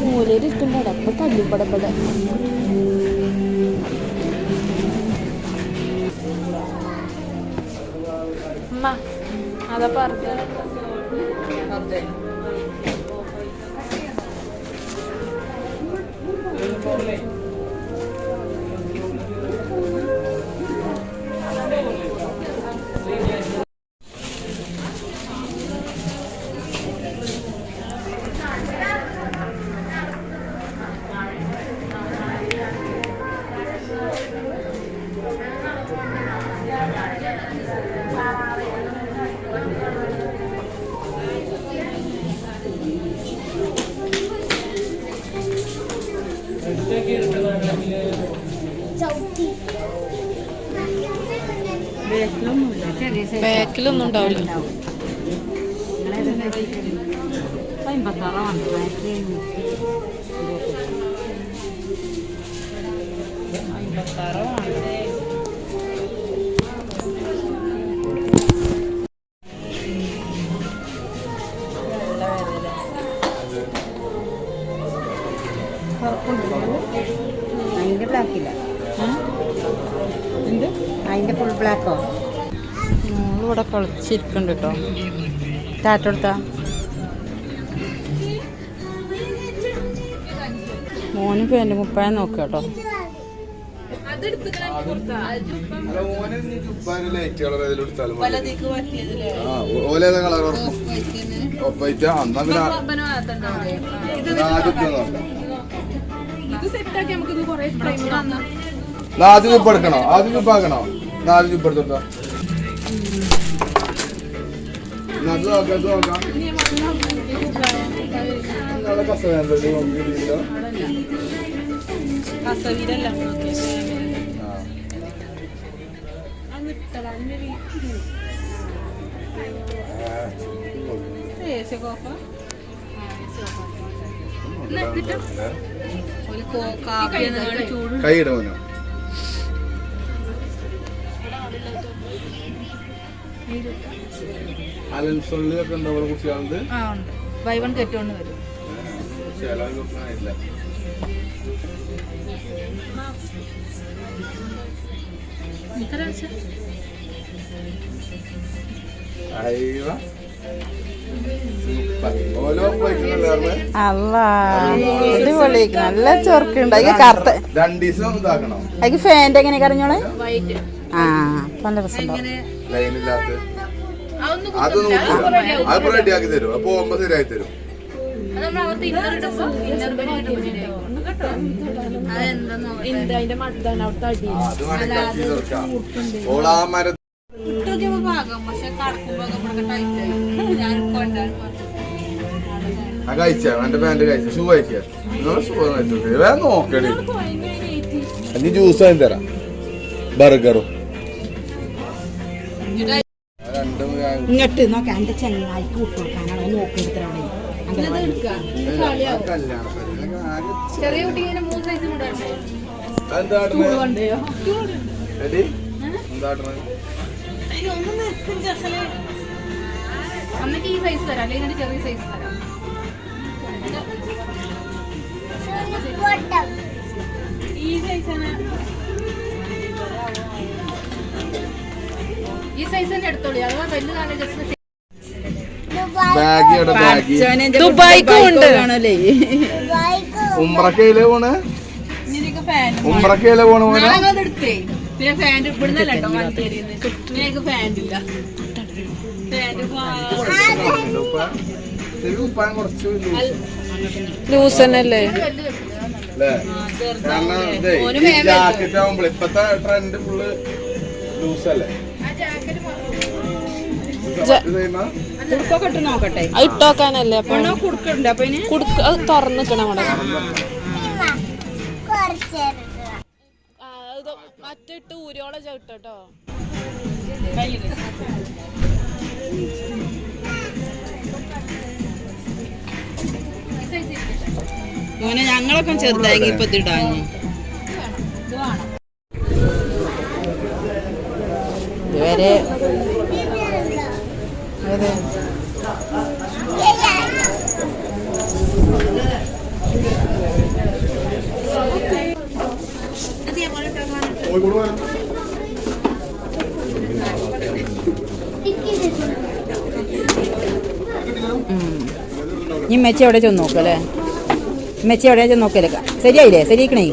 മൂലയിലിരിക്കണ്ട അപ്പൊ തല്ലിപ്പടപ്പെട അമ്മ അതാ പറഞ്ഞ ബാക്കിലൊന്നും ഉണ്ടാവില്ല. അതിന്റെ ബ്ലാക്കില്ല, അതിന്റെ ഫുൾ ബ്ലാക്കോ? ഇവിടെ കളിച്ചിരിക്കണ്ട് കേട്ടോ. ടാറ്റ എടുത്താ മോന് പാൻറ് മുപ്പായം നോക്കുക കേട്ടോ. ആദ്യം ചുപ്പ് എടുക്കണോ? ആദ്യം ചുപ്പാക്കണോ? നാല് ചുപ്പ് എടുത്തോട്ടോ. കൈയിടുമോ? അലൻസൊള്ളിലൊക്കെ ഉണ്ടോ അവിടെ കുട്ടികളുണ്ട്? ബൈ വൺ ഗെറ്റ് വൺ വരും. അടിപൊളി, നല്ല ചൊറുക്കുണ്ട്. അതിക്ക് ഫാൻ്റെ എങ്ങനെ കറിഞ്ഞോളെ? ആ നല്ല രസമുണ്ടോ? അത് റെഡിയാക്കി തരും. അപ്പൊ ശരിയായി തരും. കഴിച്ച എന്റെ പാന്റ് കഴിച്ച ഷൂ കഴിച്ച ഷൂ നോക്കണേ. നീ ജ്യൂസ് വാങ്ങി തരാം, ബർഗറും. ഇങ്ങോട്ട് നോക്കാം, എന്റെ ചെങ്ങായിക്ക് കൊടുക്കാനാണോ നോക്കിയെടുത്തവിടെ. അന്നൊക്കെ ഈ സൈസ് തരാം, അല്ലെങ്കിൽ ചെറിയ സൈസ് തരാം. ഈ സൈസാണ്, ഈ സൈസ് തന്നെ എടുത്തോളി. അഥവാ വലുതാണ് ജസ്റ്റ് ദുബായിക്കുണ്ട്. ഉംറക്കയിലെ പോണേ, ഉംറക്കയിലെ പോണ പോലെ. പിന്നെ ഫാൻറ് ഇവിടുന്നല്ല കേട്ടോ, ഞങ്ങൾക്ക് ഫാൻറ് ഇല്ല. ലൂസ് തന്നെയല്ലേ? ജാക്കറ്റ് ആവുമ്പോ ഇപ്പത്തെ ട്രെൻഡ് ഫുള്ള് ലൂസല്ലേ? നോക്കട്ടെ, ഇട്ടോക്കാനല്ലേ? അപ്പൊ കുടുക്കുന്നുണ്ട്. അപ്പൊ അത് തുറന്നിക്കണം അവിടെ. മറ്റിട്ട് ഊരോളം ചവിട്ടോ. മോനെ ഞങ്ങളൊക്കെ ചെറുതായി ഇപ്പൊ ഇതിടാഞ്ഞു. ഇതുവരെ ഇനി മെച്ചി എവിടെ ചെന്ന് നോക്കും അല്ലേ? മെച്ചി എവിടെ ചെന്ന് നോക്കല്ലേ? ശരിയായില്ലേ? ശരിക്കണേ.